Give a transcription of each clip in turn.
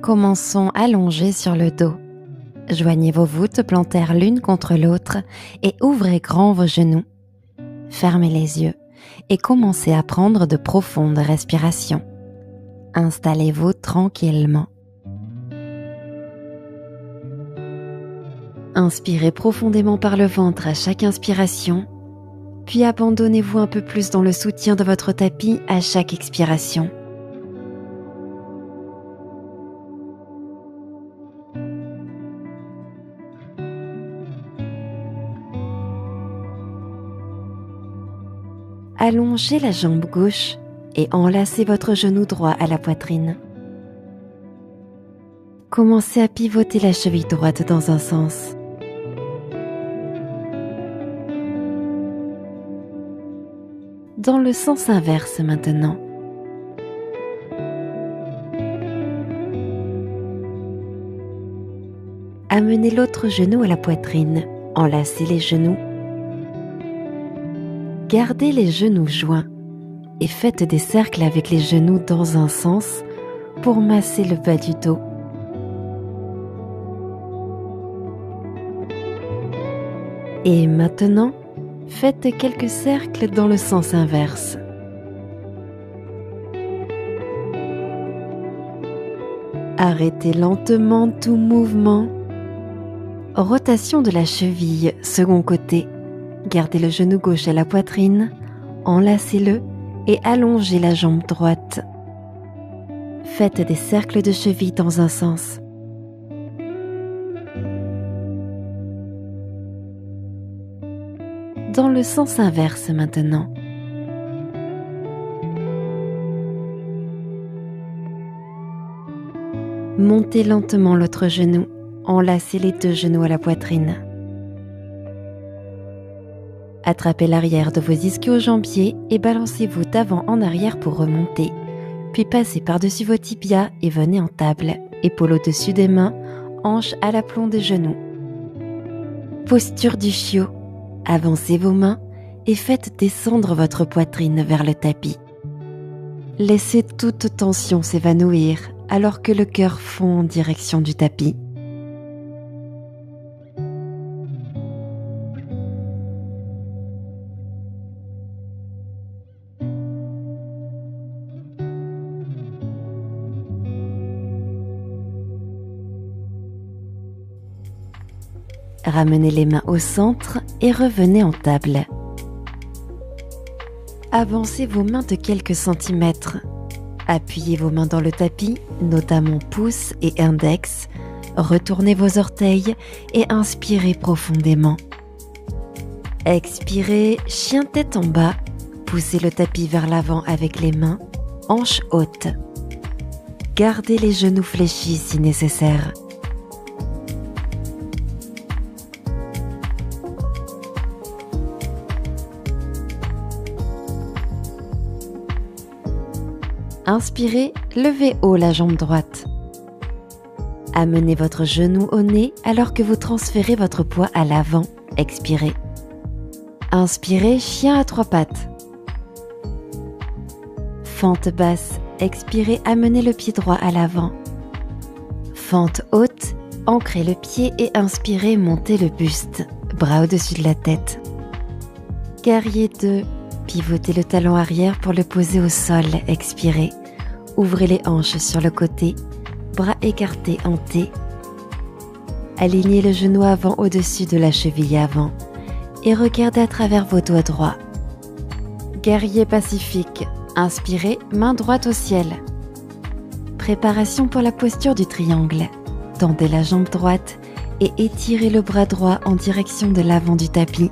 Commençons allongés sur le dos. Joignez vos voûtes plantaires l'une contre l'autre et ouvrez grand vos genoux. Fermez les yeux et commencez à prendre de profondes respirations. Installez-vous tranquillement. Inspirez profondément par le ventre à chaque inspiration, puis abandonnez-vous un peu plus dans le soutien de votre tapis à chaque expiration. Allongez la jambe gauche et enlacez votre genou droit à la poitrine. Commencez à pivoter la cheville droite dans un sens. Dans le sens inverse maintenant. Amenez l'autre genou à la poitrine, enlacez les genoux. Gardez les genoux joints et faites des cercles avec les genoux dans un sens pour masser le bas du dos. Et maintenant, faites quelques cercles dans le sens inverse. Arrêtez lentement tout mouvement. Rotation de la cheville, second côté. Gardez le genou gauche à la poitrine, enlacez-le et allongez la jambe droite. Faites des cercles de cheville dans un sens. Dans le sens inverse maintenant. Montez lentement l'autre genou, enlacez les deux genoux à la poitrine. Attrapez l'arrière de vos ischio-jambiers et balancez-vous d'avant en arrière pour remonter. Puis passez par-dessus vos tibias et venez en table, épaules au-dessus des mains, hanches à l'aplomb des genoux. Posture du chiot. Avancez vos mains et faites descendre votre poitrine vers le tapis. Laissez toute tension s'évanouir alors que le cœur fond en direction du tapis. Ramenez les mains au centre et revenez en table. Avancez vos mains de quelques centimètres. Appuyez vos mains dans le tapis, notamment pouce et index. Retournez vos orteils et inspirez profondément. Expirez, chien tête en bas. Poussez le tapis vers l'avant avec les mains, hanches hautes. Gardez les genoux fléchis si nécessaire. Inspirez, levez haut la jambe droite. Amenez votre genou au nez alors que vous transférez votre poids à l'avant. Expirez. Inspirez, chien à trois pattes. Fente basse. Expirez, amenez le pied droit à l'avant. Fente haute. Ancrez le pied et inspirez, montez le buste. Bras au-dessus de la tête. Guerrier 2. Pivotez le talon arrière pour le poser au sol. Expirez. Ouvrez les hanches sur le côté. Bras écartés en T. Alignez le genou avant au-dessus de la cheville avant. Et regardez à travers vos doigts droits. Guerrier pacifique. Inspirez, main droite au ciel. Préparation pour la posture du triangle. Tendez la jambe droite et étirez le bras droit en direction de l'avant du tapis.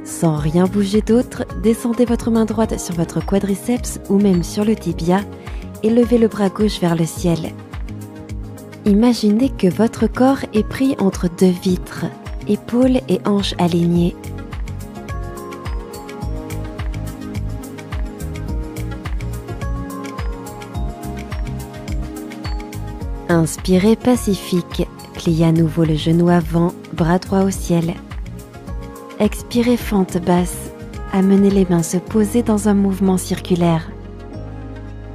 Sans rien bouger d'autre, descendez votre main droite sur votre quadriceps ou même sur le tibia et levez le bras gauche vers le ciel. Imaginez que votre corps est pris entre deux vitres, épaules et hanches alignées. Inspirez pacifique, pliez à nouveau le genou avant, bras droit au ciel. Expirez fente basse, amenez les mains se poser dans un mouvement circulaire.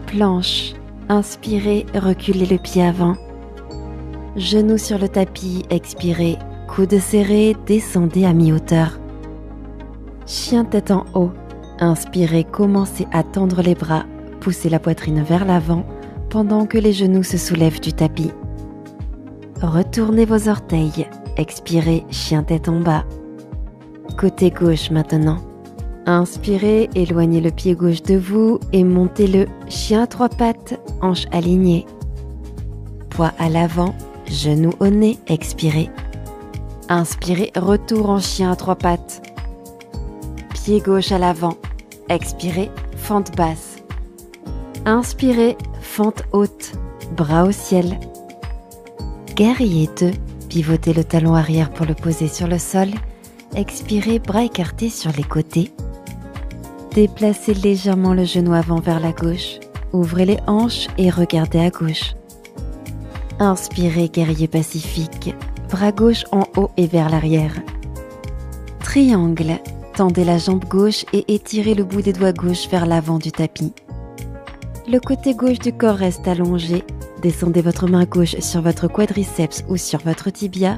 Planche, Inspirez, reculez le pied avant. Genoux sur le tapis, expirez, coudes serrés, descendez à mi-hauteur. Chien tête en haut. Inspirez, commencez à tendre les bras, poussez la poitrine vers l'avant pendant que les genoux se soulèvent du tapis. Retournez vos orteils, expirez, chien tête en bas. Côté gauche maintenant. Inspirez, éloignez le pied gauche de vous et montez-le, chien à 3 pattes, hanches alignées. Poids à l'avant, genoux au nez, expirez. Inspirez, retour en chien à 3 pattes. Pied gauche à l'avant, expirez, fente basse. Inspirez, fente haute, bras au ciel. Guerrier 2, pivotez le talon arrière pour le poser sur le sol. Expirez, bras écartés sur les côtés. Déplacez légèrement le genou avant vers la gauche. Ouvrez les hanches et regardez à gauche. Inspirez, guerrier pacifique, bras gauche en haut et vers l'arrière. Triangle, tendez la jambe gauche et étirez le bout des doigts gauche vers l'avant du tapis. Le côté gauche du corps reste allongé. Descendez votre main gauche sur votre quadriceps ou sur votre tibia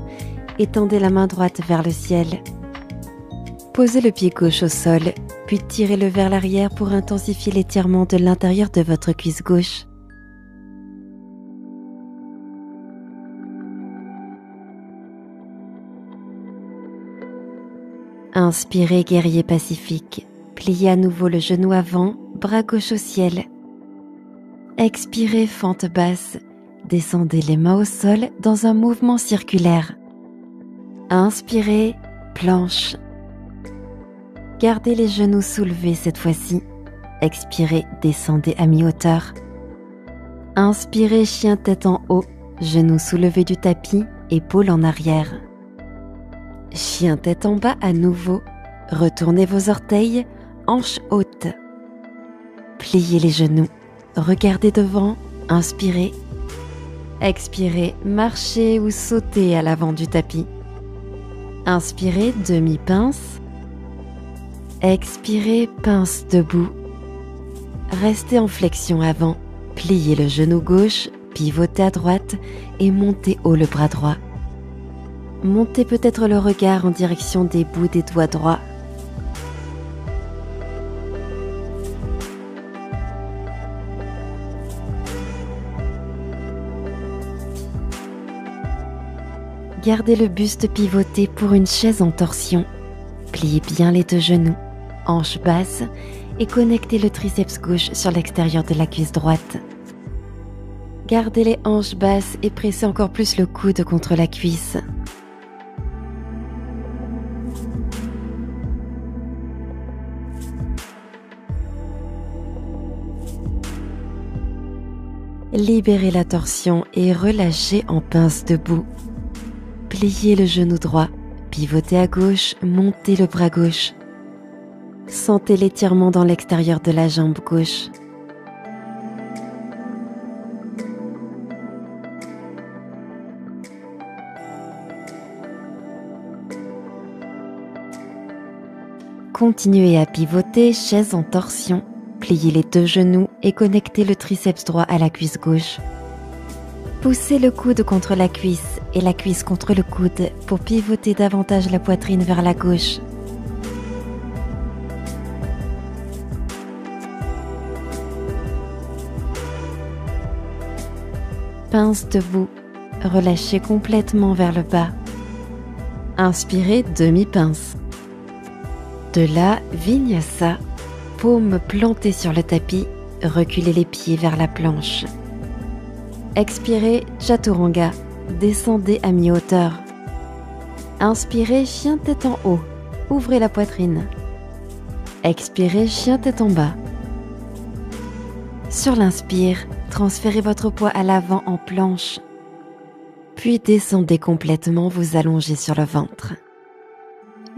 et tendez la main droite vers le ciel. Posez le pied gauche au sol, puis tirez-le vers l'arrière pour intensifier l'étirement de l'intérieur de votre cuisse gauche. Inspirez, guerrier pacifique. Pliez à nouveau le genou avant, bras gauche au ciel. Expirez, fente basse. Descendez les mains au sol dans un mouvement circulaire. Inspirez, planche. Gardez les genoux soulevés cette fois-ci. Expirez, descendez à mi-hauteur. Inspirez, chien tête en haut, genoux soulevés du tapis, épaules en arrière. Chien tête en bas à nouveau. Retournez vos orteils, hanches hautes. Pliez les genoux. Regardez devant, inspirez. Expirez, marchez ou sautez à l'avant du tapis. Inspirez, demi-pince. Expirez, pince debout. Restez en flexion avant. Pliez le genou gauche, pivotez à droite et montez haut le bras droit. Montez peut-être le regard en direction des bouts des doigts droits. Gardez le buste pivoté pour une chaise en torsion. Pliez bien les 2 genoux, hanches basses et connectez le triceps gauche sur l'extérieur de la cuisse droite. Gardez les hanches basses et pressez encore plus le coude contre la cuisse. Libérez la torsion et relâchez en pince debout. Pliez le genou droit, pivotez à gauche, montez le bras gauche. Sentez l'étirement dans l'extérieur de la jambe gauche. Continuez à pivoter, chaise en torsion. Pliez les 2 genoux et connectez le triceps droit à la cuisse gauche. Poussez le coude contre la cuisse et la cuisse contre le coude pour pivoter davantage la poitrine vers la gauche. Pince debout, relâchez complètement vers le bas. Inspirez, demi-pince. De là, vinyasa, paume plantée sur le tapis, reculez les pieds vers la planche. Expirez, chaturanga, descendez à mi-hauteur. Inspirez, chien tête en haut, ouvrez la poitrine. Expirez, chien tête en bas. Sur l'inspire, transférez votre poids à l'avant en planche. Puis descendez complètement, vous allongez sur le ventre.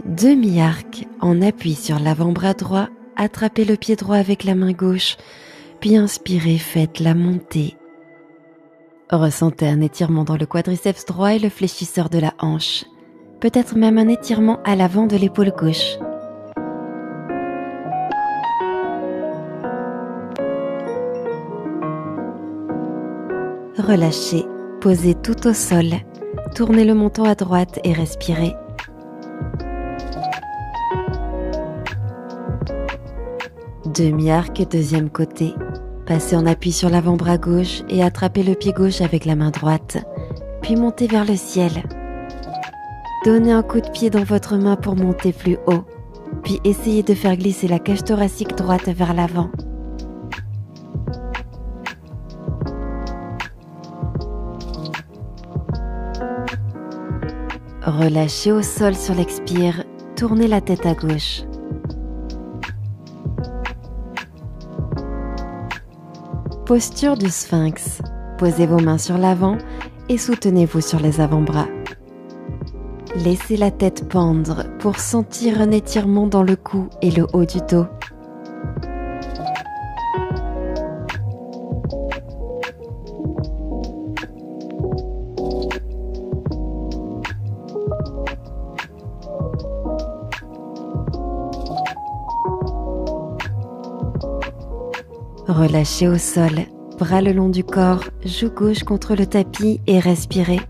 Demi-arc, en appui sur l'avant-bras droit, attrapez le pied droit avec la main gauche, puis inspirez, faites la montée. Ressentez un étirement dans le quadriceps droit et le fléchisseur de la hanche, peut-être même un étirement à l'avant de l'épaule gauche. Relâchez, posez tout au sol. Tournez le menton à droite et respirez. Demi-arc, deuxième côté. Passez en appui sur l'avant-bras gauche et attrapez le pied gauche avec la main droite. Puis montez vers le ciel. Donnez un coup de pied dans votre main pour monter plus haut. Puis essayez de faire glisser la cage thoracique droite vers l'avant. Relâchez au sol sur l'expire. Tournez la tête à gauche. Posture du sphinx. Posez vos mains sur l'avant et soutenez-vous sur les avant-bras. Laissez la tête pendre pour sentir un étirement dans le cou et le haut du dos. Relâchez au sol, bras le long du corps, joue gauche contre le tapis et respirez.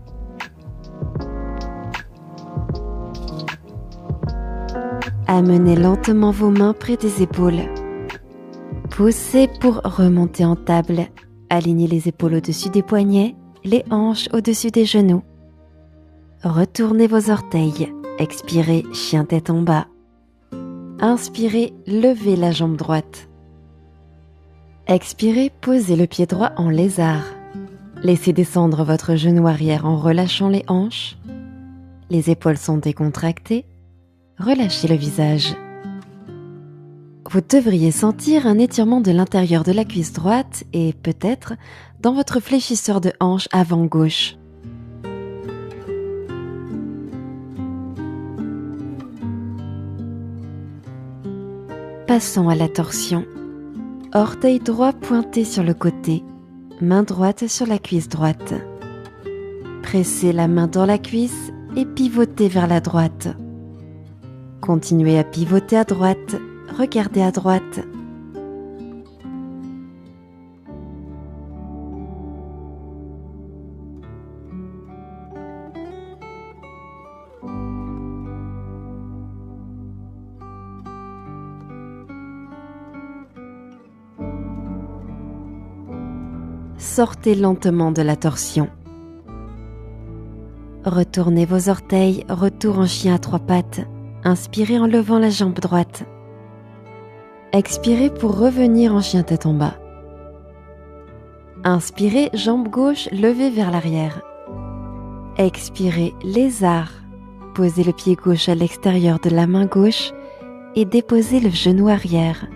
Amenez lentement vos mains près des épaules. Poussez pour remonter en table. Alignez les épaules au-dessus des poignets, les hanches au-dessus des genoux. Retournez vos orteils. Expirez, chien tête en bas. Inspirez, levez la jambe droite. Expirez, posez le pied droit en lézard. Laissez descendre votre genou arrière en relâchant les hanches. Les épaules sont décontractées. Relâchez le visage. Vous devriez sentir un étirement de l'intérieur de la cuisse droite et peut-être dans votre fléchisseur de hanche avant gauche. Passons à la torsion. Orteil droit pointé sur le côté, main droite sur la cuisse droite. Pressez la main dans la cuisse et pivotez vers la droite. Continuez à pivoter à droite, regardez à droite. Sortez lentement de la torsion. Retournez vos orteils, retour en chien à trois pattes. Inspirez en levant la jambe droite. Expirez pour revenir en chien tête en bas. Inspirez, jambe gauche levée vers l'arrière. Expirez, lézard. Posez le pied gauche à l'extérieur de la main gauche et déposez le genou arrière.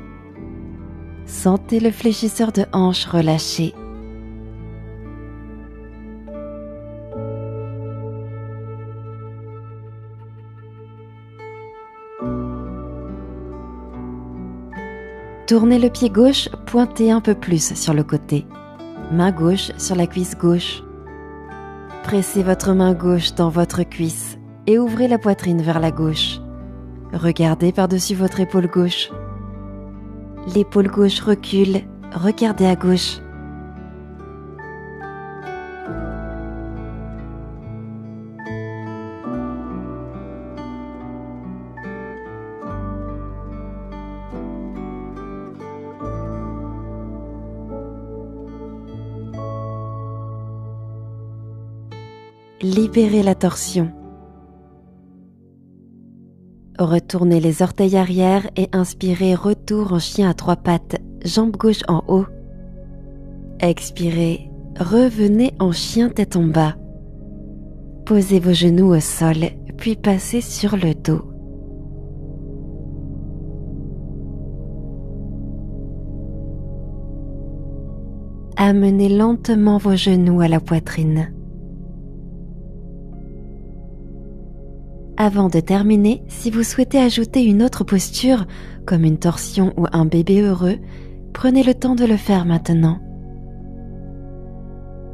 Sentez le fléchisseur de hanche relâché. Tournez le pied gauche, pointez un peu plus sur le côté. Main gauche sur la cuisse gauche. Pressez votre main gauche dans votre cuisse et ouvrez la poitrine vers la gauche. Regardez par-dessus votre épaule gauche. L'épaule gauche recule, regardez à gauche. Libérez la torsion. Retournez les orteils arrière et inspirez, retour en chien à trois pattes, jambe gauche en haut. Expirez, revenez en chien tête en bas. Posez vos genoux au sol, puis passez sur le dos. Amenez lentement vos genoux à la poitrine. Avant de terminer, si vous souhaitez ajouter une autre posture, comme une torsion ou un bébé heureux, prenez le temps de le faire maintenant.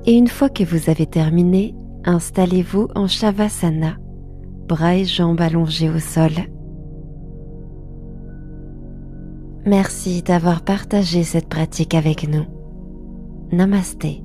Et une fois que vous avez terminé, installez-vous en Shavasana, bras et jambes allongés au sol. Merci d'avoir partagé cette pratique avec nous. Namasté.